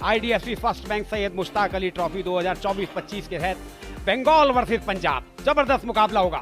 IDFC first bank Syed Mushtaq Ali trophy 2024-25 के तहत Bengal versus Punjab जबरदस्त मुकाबला होगा।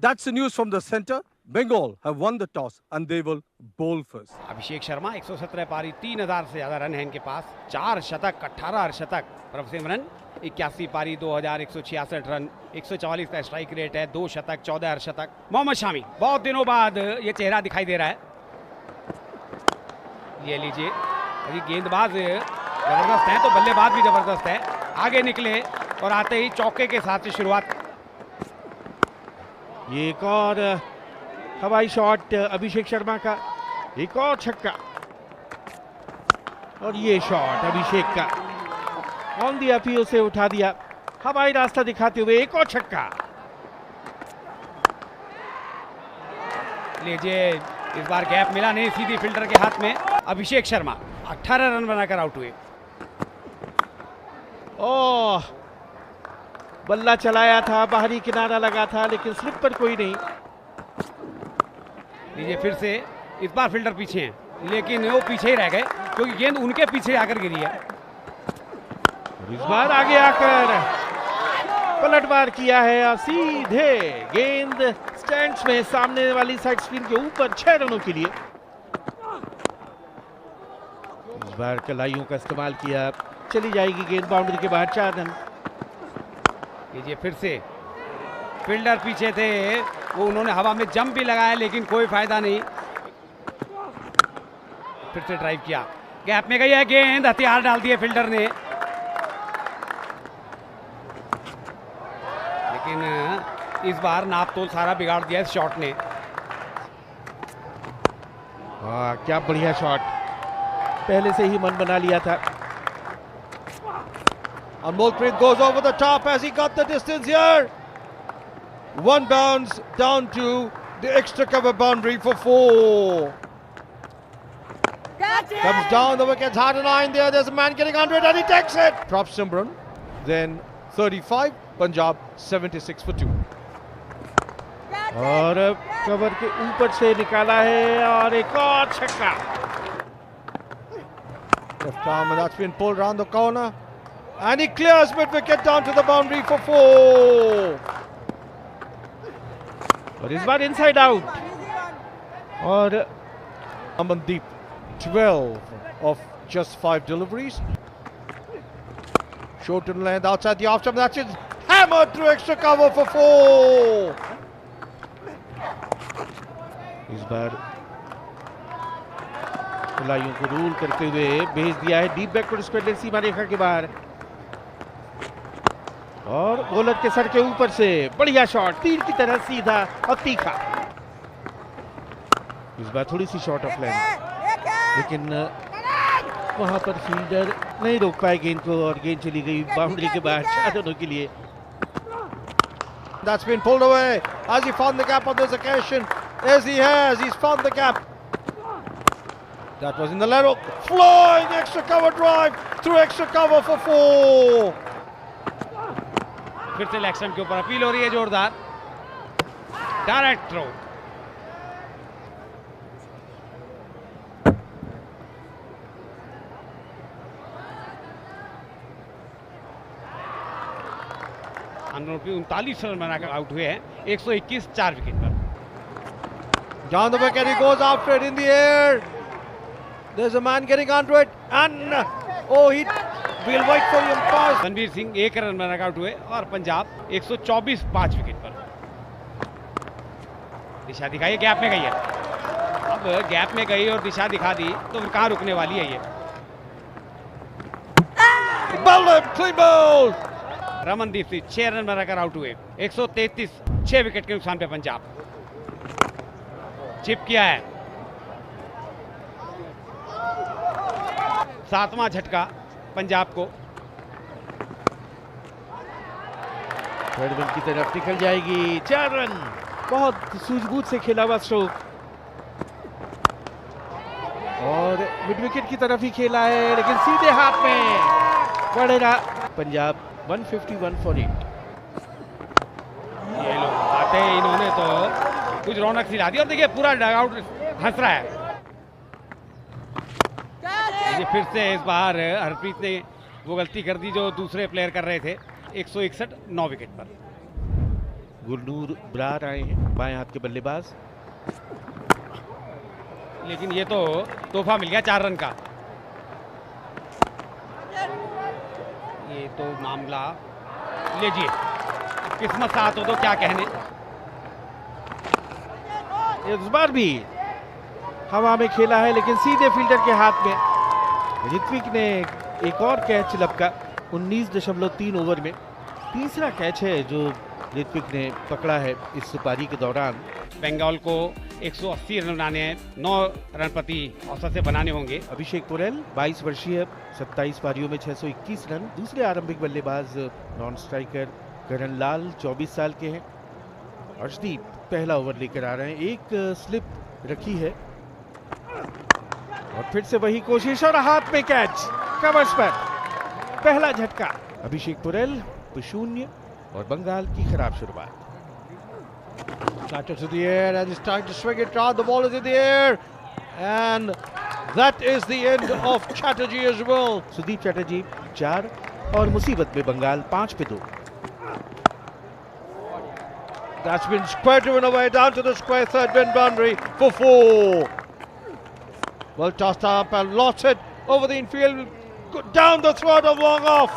That's the news from the center. Bengal have won the toss and they will bowl first. Abhishek Sharma 117 पारी 3000 से ज्यादा रन है इनके पास, 4 शतक 18 अर्धशतक। प्रभसिमरन 81 पारी 2166 रन, 144 का स्ट्राइक रेट है, 2 शतक 14 अर्धशतक। मोहम्मद शामी बहुत दिनों बाद ये चेहरा दिखाई दे रहा है। ये लीजिए, अभी गेंदबाज जबरदस्त है तो बल्लेबाज भी जबरदस्त है। आगे निकले और आते ही चौके के साथ से शुरुआत। ये एक और हवाई शॉट अभिषेक शर्मा का, एक और छक्का और ये शॉट अभिषेक का ऑन दी अपील से उठा दिया, हवाई रास्ता दिखाते हुए एक और छक्का। लीजिए, इस बार गैप मिला नहीं, सीधी फील्डर के हाथ में। अभिषेक शर्मा 18 रन बनाकर आउट हुए। ओह, बल्ला चलाया था, बाहरी किनारा लगा था लेकिन स्लिप पर कोई नहीं। लीजिए फिर से, इस बार फील्डर पीछे हैं लेकिन वो पीछे ही रह गए क्योंकि गेंद उनके पीछे आकर गिरी है। इस बार आगे आकर पलटवार किया है और सीधे गेंद स्टैंड्स में सामने वाली साइड स्क्रीन के ऊपर 6 रनों के लिए। इस बार कलाइयों का इस्तेमाल किया, चली जाएगी गेंद बाउंड्री के बाहर, 4 रन। लीजिए फिर से, फील्डर पीछे थे, वो उन्होंने हवा में जंप भी लगाया लेकिन कोई फायदा नहीं। फिर से ड्राइव किया, गैप में गई है गेंद, हथियार डाल दिए फील्डर ने। लेकिन इस बार नाप तोल सारा बिगाड़ दिया इस शॉट ने। क्या बढ़िया शॉट, पहले से ही मन बना लिया था। Amolpreet goes over the top as he got the distance here. One bounce down to the extra cover boundary for 4. Comes down, the wicket's hard and line there. There's a man getting under it and he takes it. Prabhsimran, then 35, Punjab 76 for 2. और cover के ऊपर से निकाला है और एक और छक्का। Left arm, and that's been pulled round the corner. And he clears mid wicket down to the boundary for 4. और इस बार इनसाइड आउट। और Amandeep, 12 of just 5 deliveries. Short in length outside the off stump. That's it. Hammered through extra cover for 4. इस बार खिलाड़ियों को rule करते हुए भेज दिया है डीप बैकवर्ड स्क्वायर सीमा रेखा के बाहर। और बॉलर के सर के ऊपर से बढ़िया शॉट, तीर की तरह सीधा और तीखा। इस बार थोड़ी सी शॉर्ट ऑफ लेंथ, लेकिन वहां पर फील्डर नहीं रोक पाए गेंद को और गेंद चली गई बाउंड्री के बाहर 4 रनों के लिए। That's been pulled away. Has he found the gap on this occasion? Yes, he has. He's found the gap. That was in the leg. Flying extra cover drive through extra cover for 4. फिर से leg stump के ऊपर appeal हो रही है जोरदार, direct throw. अनरूपी 39 run बनाकर out हुए हैं, 121 4 विकेट पर। Down the wicket, he goes after it in the air. There's a man getting onto it, and we'll wait for him pass. Ranveer Singh 1 run बनाकर आउट हुए और पंजाब 124 5 विकेट पर। दिशा दिखाई, गैप में गई है। अब गैप में गई और दिशा दिखा दी तो फिर कहां रुकने वाली है ये। Clean ball. Ramandeep Singh 6 run बनाकर आउट हुए, 133 6 विकेट के नुकसान पे पंजाब। चिप किया है, 7वां झटका पंजाब को। थर्ड वन की तरफ निकल जाएगी, 4 रन। बहुत सूझबूझ से खेला हुआ स्ट्रोक और मिड विकेट की तरफ ही खेला है लेकिन सीधे हाथ में बढ़ेगा पंजाब 151 फॉर 8। ये लोग आते ही इन्होंने तो कुछ रौनक सिला दी और देखिए पूरा डगआउट हंस रहा है। ये फिर से इस बार हरप्रीत ने वो गलती कर दी जो दूसरे प्लेयर कर रहे थे। 161 9 विकेट पर। गुरनूर ब्रार आए हैं, बाएं हाथ के बल्लेबाज। लेकिन ये तो तोहफा मिल गया 4 रन का। ये तो मामला लीजिए, किस्मत साथ हो तो क्या कहने। इस बार भी हवा में खेला है लेकिन सीधे फील्डर के हाथ में। ऋत्विक ने एक और कैच लपका 19.3 ओवर में। तीसरा कैच है जो ऋत्विक ने पकड़ा है इस पारी के दौरान। बंगाल को 180 रन बनाने हैं, 9 रन प्रति औसत से बनाने होंगे। अभिषेक पुरेल 22 वर्षीय, 27 पारियों में 621 रन। दूसरे आरंभिक बल्लेबाज नॉन स्ट्राइकर करण लाल 24 साल के हैं। अर्शदीप पहला ओवर लेकर आ रहे हैं, एक स्लिप रखी है और फिर से वही कोशिश और हाथ में कैच कवर्स पर। पहला झटका अभिषेक पुरेल 0 और बंगाल की खराब शुरुआत। Batter to the air and he's trying to swing it round. The ball is in the air and that is the end of Chatterjee as well. Sudeep Chatterjee 4 और मुसीबत में बंगाल 5 पे 2। That's been square driven away down to the square third bin boundary for 4. Well tossed up and lost it over the infield down the throat of long off.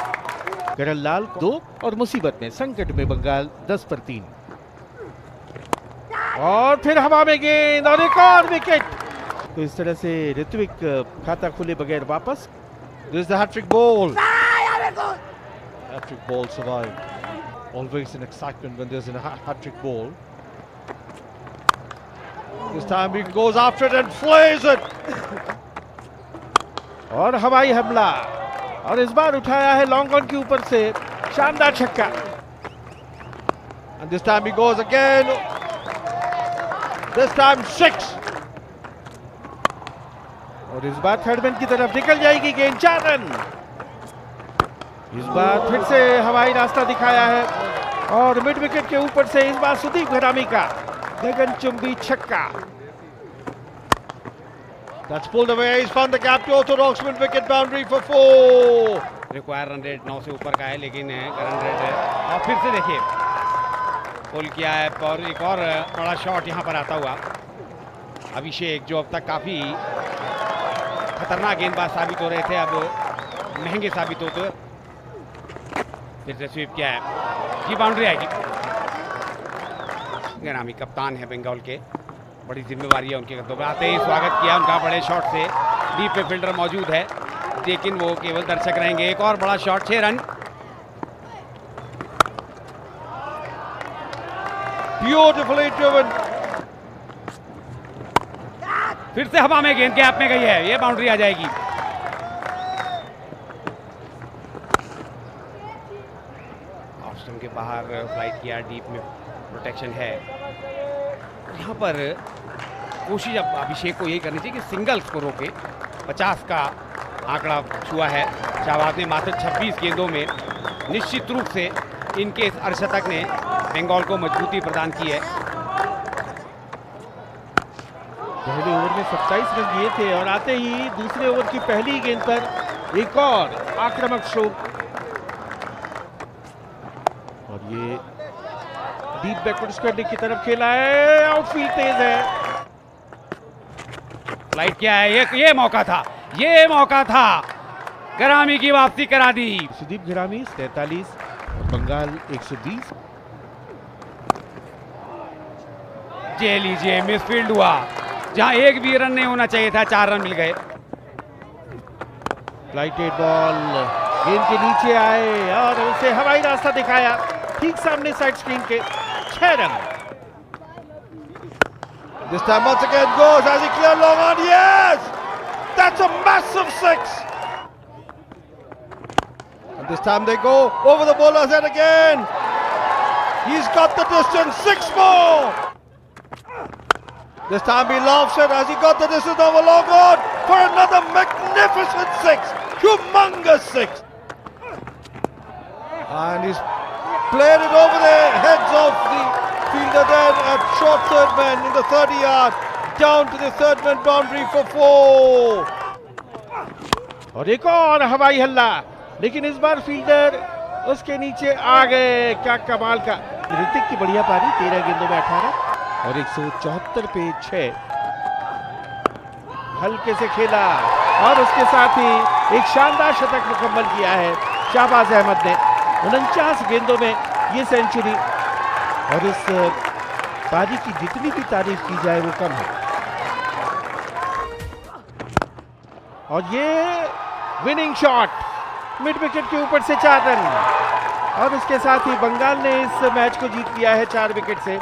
करण लाल 2 और मुसीबत में संकट में बंगाल 10 पर 3। और फिर हवा में गेंद और एक और विकेट। तो इस तरह से ऋत्विक खाता खुले बगैर वापस। This is the hat-trick ball. Hat-trick ball survived. Always an excitement when there's a hat-trick ball. This time he goes after it and flays it. और हवाई हमला और इस बार उठाया है लॉन्ग ऑन के ऊपर से शानदार छक्का। And this time he goes again. This time 6. और इस बार थर्ड मैन की तरफ निकल जाएगी गेंद, 4 रन। इस बार फिर से हवाई रास्ता दिखाया है और मिड विकेट के ऊपर से इस बार सुदीप घरामी का गगनचुंबी छक्का। That's pulled away. He's found the gap to orthodox mid wicket boundary for 4. Require run rate 9 से ऊपर का है लेकिन रन रेट और फिर से देखिए पुल किया है और एक और बड़ा शॉट यहाँ पर आता हुआ। अभिषेक जो अब तक काफी खतरनाक गेंदबाज साबित हो रहे थे अब महंगे साबित होते। फिर से स्वीप किया है, ये बाउंड्री आएगी। घरामी कप्तान है बंगाल के, बड़ी जिम्मेवारी है उनके कंधों पर। आते ही स्वागत किया उनका बड़े शॉट से। डीप पे फील्डर मौजूद है लेकिन वो केवल दर्शक रहेंगे। एक और बड़ा शॉट, 6 रन। Beautifully driven. फिर से हवा में गेंद गैप में गई है, ये बाउंड्री आ जाएगी। ऑफ स्टंप के बाहर फ्लाइट किया, डीप में प्रोटेक्शन है। यहाँ पर कोशिश अब अभिषेक को यही करनी चाहिए कि सिंगल्स को रोके। 50 का आंकड़ा छुआ है शाहबाज ने मात्र 26 गेंदों में। निश्चित रूप से इनके इस अर्धशतक ने बंगाल को मजबूती प्रदान की है। पहले ओवर में 27 रन दिए थे और आते ही दूसरे ओवर की पहली गेंद पर एक और आक्रामक स्ट्रोक और ये डीप बैकवर्ड स्क्वायर की तरफ खेला है। आउटफील्ड तेज है, फ्लाइट किया है, ये मौका था, ये मौका था। घरामी की वापसी करा दी। सुदीप घरामी 43 और बंगाल 120। जे लीजिए, मिसफील्ड हुआ जहां एक भी रन नहीं होना चाहिए था, 4 रन मिल गए। फ्लाइटेड बॉल गेंद के नीचे आए और उसे हवाई रास्ता दिखाया ठीक सामने साइड स्क्रीन के। 6 run. This time once again goes as he cleared long on. Yes! That's a massive 6. And this time they go over the bowler's head again. He's got the distance. 6 more. This time he laughs it as he got the distance over long on for another magnificent 6. Humongous 6. And he's played it over the heads of the fielder there at short third man in the 30 yard down to the third man boundary for 4. और एक और हवाई हल्ला, लेकिन इस बार fielder उसके नीचे आ गए। क्या कमाल का ऋतिक की बढ़िया पारी, 13 गेंदों में 18 और 174 पे 6। हल्के से खेला और उसके साथ ही एक शानदार शतक मुकम्मल किया है शाहबाज अहमद ने। 49 गेंदों में ये सेंचुरी, और इस पारी की जितनी भी तारीफ की जाए वो कम है। और ये विनिंग शॉट मिड विकेट के ऊपर से 4 रन, और उसके साथ ही बंगाल ने इस मैच को जीत लिया है 4 विकेट से।